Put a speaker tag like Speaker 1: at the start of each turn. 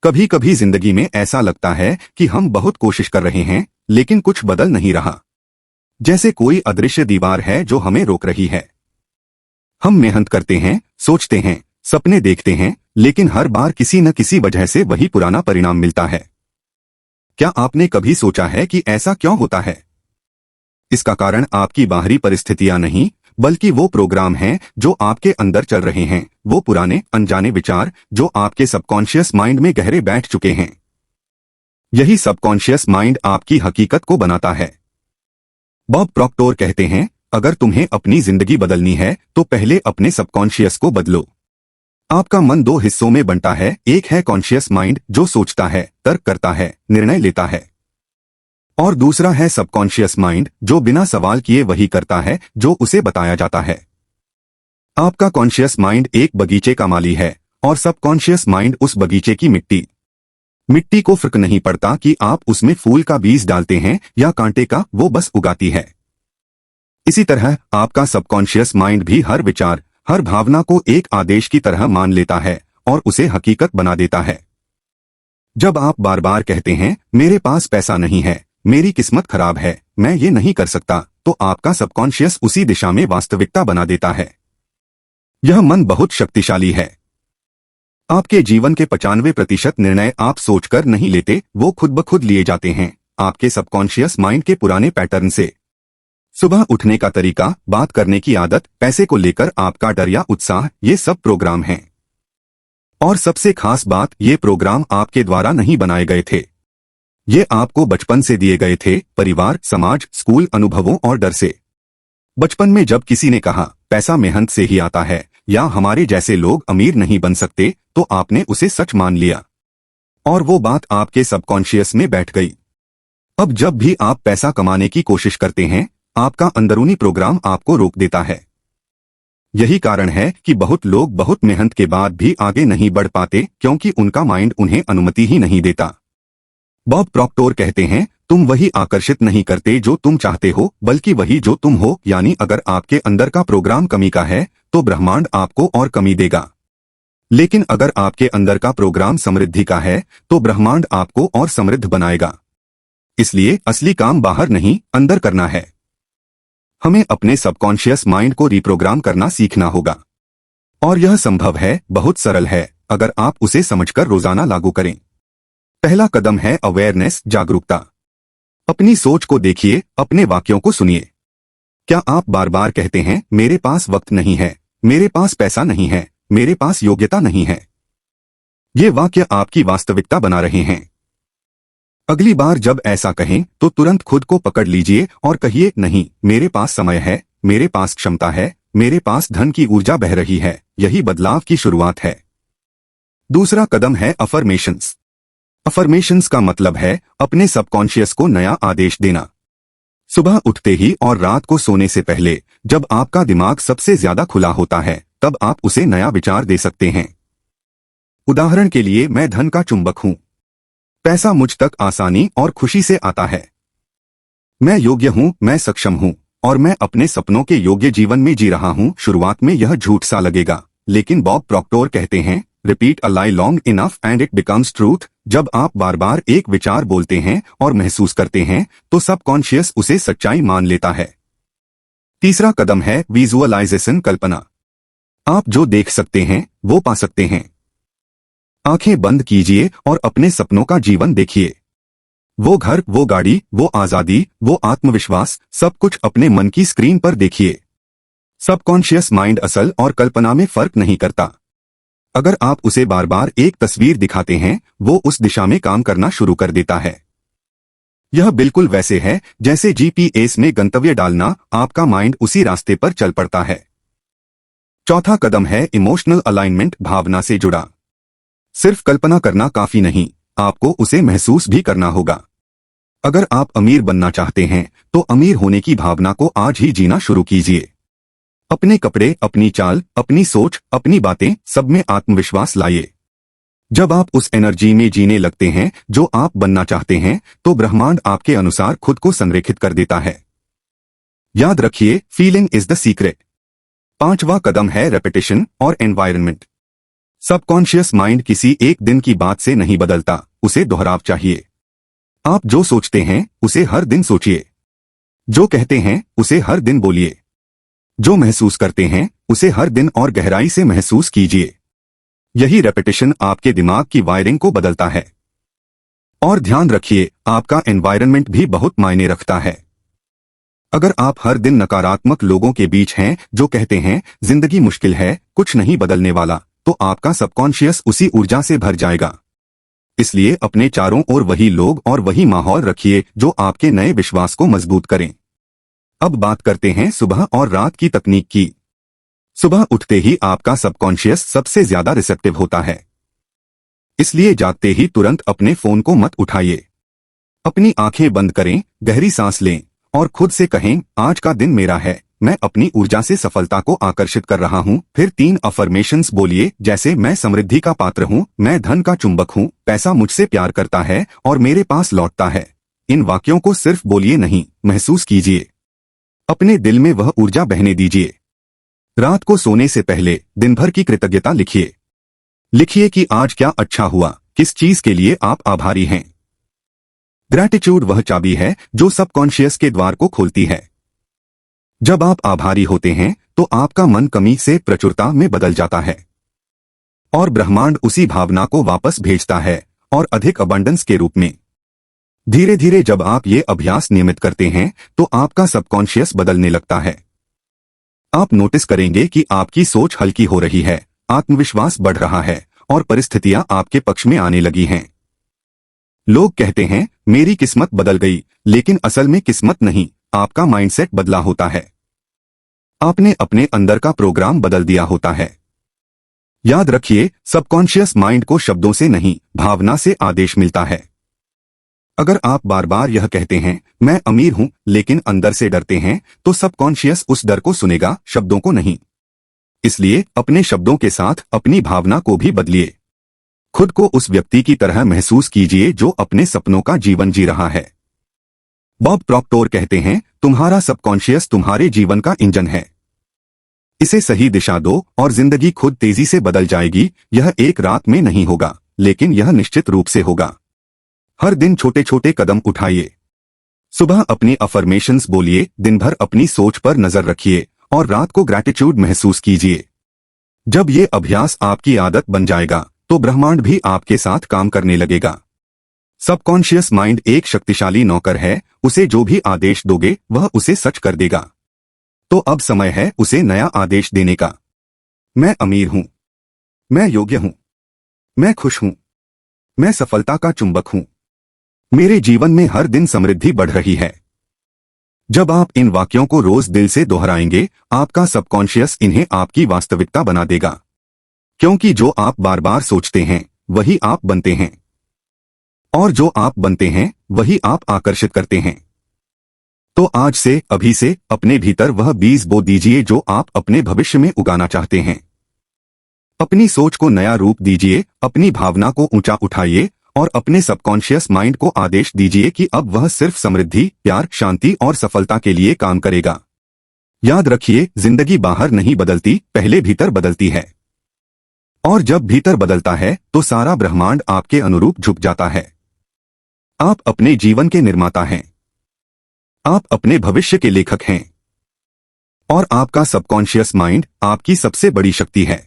Speaker 1: कभी कभी जिंदगी में ऐसा लगता है कि हम बहुत कोशिश कर रहे हैं लेकिन कुछ बदल नहीं रहा। जैसे कोई अदृश्य दीवार है जो हमें रोक रही है। हम मेहनत करते हैं, सोचते हैं, सपने देखते हैं, लेकिन हर बार किसी न किसी वजह से वही पुराना परिणाम मिलता है। क्या आपने कभी सोचा है कि ऐसा क्यों होता है? इसका कारण आपकी बाहरी परिस्थितियां नहीं, बल्कि वो प्रोग्राम हैं जो आपके अंदर चल रहे हैं, वो पुराने अनजाने विचार जो आपके सबकॉन्शियस माइंड में गहरे बैठ चुके हैं। यही सबकॉन्शियस माइंड आपकी हकीकत को बनाता है। बॉब प्रॉक्टर कहते हैं, अगर तुम्हें अपनी जिंदगी बदलनी है तो पहले अपने सबकॉन्शियस को बदलो। आपका मन दो हिस्सों में बंटा है, एक है कॉन्शियस माइंड जो सोचता है, तर्क करता है, निर्णय लेता है, और दूसरा है सबकॉन्शियस माइंड जो बिना सवाल किए वही करता है जो उसे बताया जाता है। आपका कॉन्शियस माइंड एक बगीचे का माली है और सबकॉन्शियस माइंड उस बगीचे की मिट्टी को फर्क नहीं पड़ता कि आप उसमें फूल का बीज डालते हैं या कांटे का, वो बस उगाती है। इसी तरह आपका सबकॉन्शियस माइंड भी हर विचार, हर भावना को एक आदेश की तरह मान लेता है और उसे हकीकत बना देता है। जब आप बार बार कहते हैं, मेरे पास पैसा नहीं है, मेरी किस्मत खराब है, मैं ये नहीं कर सकता, तो आपका सबकॉन्शियस उसी दिशा में वास्तविकता बना देता है। यह मन बहुत शक्तिशाली है। आपके जीवन के 95% निर्णय आप सोचकर नहीं लेते, वो खुद ब खुद लिए जाते हैं, आपके सबकॉन्शियस माइंड के पुराने पैटर्न से। सुबह उठने का तरीका, बात करने की आदत, पैसे को लेकर आपका डर या उत्साह, ये सब प्रोग्राम हैं। और सबसे खास बात, ये प्रोग्राम आपके द्वारा नहीं बनाए गए थे। ये आपको बचपन से दिए गए थे, परिवार, समाज, स्कूल, अनुभवों और डर से। बचपन में जब किसी ने कहा, पैसा मेहनत से ही आता है, या हमारे जैसे लोग अमीर नहीं बन सकते, तो आपने उसे सच मान लिया और वो बात आपके सबकॉन्शियस में बैठ गई। अब जब भी आप पैसा कमाने की कोशिश करते हैं, आपका अंदरूनी प्रोग्राम आपको रोक देता है। यही कारण है कि बहुत लोग बहुत मेहनत के बाद भी आगे नहीं बढ़ पाते, क्योंकि उनका माइंड उन्हें अनुमति ही नहीं देता। बॉब प्रॉक्टर कहते हैं, तुम वही आकर्षित नहीं करते जो तुम चाहते हो, बल्कि वही जो तुम हो। यानी अगर आपके अंदर का प्रोग्राम कमी का है तो ब्रह्मांड आपको और कमी देगा, लेकिन अगर आपके अंदर का प्रोग्राम समृद्धि का है तो ब्रह्मांड आपको और समृद्ध बनाएगा। इसलिए असली काम बाहर नहीं, अंदर करना है। हमें अपने सबकॉन्शियस माइंड को रिप्रोग्राम करना सीखना होगा, और यह संभव है, बहुत सरल है, अगर आप उसे समझकर रोजाना लागू करें। पहला कदम है अवेयरनेस, जागरूकता। अपनी सोच को देखिए, अपने वाक्यों को सुनिए। क्या आप बार बार कहते हैं, मेरे पास वक्त नहीं है, मेरे पास पैसा नहीं है, मेरे पास योग्यता नहीं है? ये वाक्य आपकी वास्तविकता बना रहे हैं। अगली बार जब ऐसा कहें तो तुरंत खुद को पकड़ लीजिए और कहिए, नहीं, मेरे पास समय है, मेरे पास क्षमता है, मेरे पास धन की ऊर्जा बह रही है। यही बदलाव की शुरुआत है। दूसरा कदम है अफर्मेशंस। अफर्मेशंस का मतलब है अपने सबकॉन्शियस को नया आदेश देना। सुबह उठते ही और रात को सोने से पहले, जब आपका दिमाग सबसे ज्यादा खुला होता है, तब आप उसे नया विचार दे सकते हैं। उदाहरण के लिए, मैं धन का चुंबक हूं, पैसा मुझ तक आसानी और खुशी से आता है। मैं योग्य हूं, मैं सक्षम हूं, और मैं अपने सपनों के योग्य जीवन में जी रहा हूं। शुरुआत में यह झूठ सा लगेगा, लेकिन बॉब प्रॉक्टर कहते हैं, repeat a lie long enough and it becomes truth. जब आप बार बार एक विचार बोलते हैं और महसूस करते हैं, तो सबकॉन्शियस उसे सच्चाई मान लेता है। तीसरा कदम है विजुअलाइजेशन, कल्पना। आप जो देख सकते हैं वो पा सकते हैं। आंखें बंद कीजिए और अपने सपनों का जीवन देखिए। वो घर, वो गाड़ी, वो आजादी, वो आत्मविश्वास, सब कुछ अपने मन की स्क्रीन पर देखिए। सबकॉन्शियस माइंड असल और कल्पना में फर्क नहीं करता। अगर आप उसे बार बार एक तस्वीर दिखाते हैं, वो उस दिशा में काम करना शुरू कर देता है। यह बिल्कुल वैसे है जैसे जीपीएस में गंतव्य डालना, आपका माइंड उसी रास्ते पर चल पड़ता है। चौथा कदम है इमोशनल अलाइनमेंट, भावना से जुड़ा। सिर्फ कल्पना करना काफी नहीं, आपको उसे महसूस भी करना होगा। अगर आप अमीर बनना चाहते हैं तो अमीर होने की भावना को आज ही जीना शुरू कीजिए। अपने कपड़े, अपनी चाल, अपनी सोच, अपनी बातें, सब में आत्मविश्वास लाइए। जब आप उस एनर्जी में जीने लगते हैं जो आप बनना चाहते हैं, तो ब्रह्मांड आपके अनुसार खुद को संरेखित कर देता है। याद रखिए, फीलिंग इज द सीक्रेट। पांचवा कदम है रेपिटेशन और एनवायरनमेंट। सबकॉन्शियस माइंड किसी एक दिन की बात से नहीं बदलता, उसे दोहराव चाहिए। आप जो सोचते हैं उसे हर दिन सोचिए, जो कहते हैं उसे हर दिन बोलिए, जो महसूस करते हैं उसे हर दिन और गहराई से महसूस कीजिए। यही रेपिटेशन आपके दिमाग की वायरिंग को बदलता है। और ध्यान रखिए, आपका एनवायरनमेंट भी बहुत मायने रखता है। अगर आप हर दिन नकारात्मक लोगों के बीच हैं जो कहते हैं जिंदगी मुश्किल है, कुछ नहीं बदलने वाला, तो आपका सबकॉन्शियस उसी ऊर्जा से भर जाएगा। इसलिए अपने चारों ओर वही लोग और वही माहौल रखिए जो आपके नए विश्वास को मजबूत करें। अब बात करते हैं सुबह और रात की तकनीक की। सुबह उठते ही आपका सबकॉन्शियस सबसे ज्यादा रिसेप्टिव होता है। इसलिए जागते ही तुरंत अपने फोन को मत उठाइए। अपनी आंखें बंद करें, गहरी सांस लें और खुद से कहें, आज का दिन मेरा है, मैं अपनी ऊर्जा से सफलता को आकर्षित कर रहा हूं। फिर 3 अफर्मेशंस बोलिए, जैसे मैं समृद्धि का पात्र हूं, मैं धन का चुंबक हूं, पैसा मुझसे प्यार करता है और मेरे पास लौटता है। इन वाक्यों को सिर्फ बोलिए नहीं, महसूस कीजिए। अपने दिल में वह ऊर्जा बहने दीजिए। रात को सोने से पहले दिन भर की कृतज्ञता लिखिए। लिखिए कि आज क्या अच्छा हुआ, किस चीज के लिए आप आभारी हैं। ग्रैटिट्यूड वह चाबी है जो सबकॉन्शियस के द्वार को खोलती है। जब आप आभारी होते हैं तो आपका मन कमी से प्रचुरता में बदल जाता है और ब्रह्मांड उसी भावना को वापस भेजता है, और अधिक अबंडेंस के रूप में। धीरे धीरे जब आप ये अभ्यास नियमित करते हैं तो आपका सबकॉन्शियस बदलने लगता है। आप नोटिस करेंगे कि आपकी सोच हल्की हो रही है, आत्मविश्वास बढ़ रहा है और परिस्थितियां आपके पक्ष में आने लगी हैं। लोग कहते हैं मेरी किस्मत बदल गई, लेकिन असल में किस्मत नहीं, आपका माइंडसेट बदला होता है। आपने अपने अंदर का प्रोग्राम बदल दिया होता है। याद रखिए, सबकॉन्शियस माइंड को शब्दों से नहीं, भावना से आदेश मिलता है। अगर आप बार बार यह कहते हैं मैं अमीर हूं, लेकिन अंदर से डरते हैं, तो सबकॉन्शियस उस डर को सुनेगा, शब्दों को नहीं। इसलिए अपने शब्दों के साथ अपनी भावना को भी बदलिए। खुद को उस व्यक्ति की तरह महसूस कीजिए जो अपने सपनों का जीवन जी रहा है। बॉब प्रॉक्टर कहते हैं, तुम्हारा सबकॉन्शियस तुम्हारे जीवन का इंजन है। इसे सही दिशा दो और जिंदगी खुद तेजी से बदल जाएगी। यह एक रात में नहीं होगा, लेकिन यह निश्चित रूप से होगा। हर दिन छोटे छोटे कदम उठाइए। सुबह अपनी अफर्मेशंस बोलिए, दिन भर अपनी सोच पर नजर रखिए और रात को ग्रैटिट्यूड महसूस कीजिए। जब ये अभ्यास आपकी आदत बन जाएगा तो ब्रह्मांड भी आपके साथ काम करने लगेगा। सबकॉन्शियस माइंड एक शक्तिशाली नौकर है, उसे जो भी आदेश दोगे वह उसे सच कर देगा। तो अब समय है उसे नया आदेश देने का। मैं अमीर हूं, मैं योग्य हूं, मैं खुश हूं, मैं सफलता का चुंबक हूं, मेरे जीवन में हर दिन समृद्धि बढ़ रही है। जब आप इन वाक्यों को रोज दिल से दोहराएंगे, आपका सबकॉन्शियस इन्हें आपकी वास्तविकता बना देगा। क्योंकि जो आप बार बार सोचते हैं वही आप बनते हैं, और जो आप बनते हैं वही आप आकर्षित करते हैं। तो आज से, अभी से अपने भीतर वह बीज बो दीजिए जो आप अपने भविष्य में उगाना चाहते हैं। अपनी सोच को नया रूप दीजिए, अपनी भावना को ऊंचा उठाइए और अपने सबकॉन्शियस माइंड को आदेश दीजिए कि अब वह सिर्फ समृद्धि, प्यार, शांति और सफलता के लिए काम करेगा। याद रखिए, जिंदगी बाहर नहीं बदलती, पहले भीतर बदलती है। और जब भीतर बदलता है तो सारा ब्रह्मांड आपके अनुरूप झुक जाता है। आप अपने जीवन के निर्माता हैं। आप अपने भविष्य के लेखक हैं। और आपका सबकॉन्शियस माइंड आपकी सबसे बड़ी शक्ति है।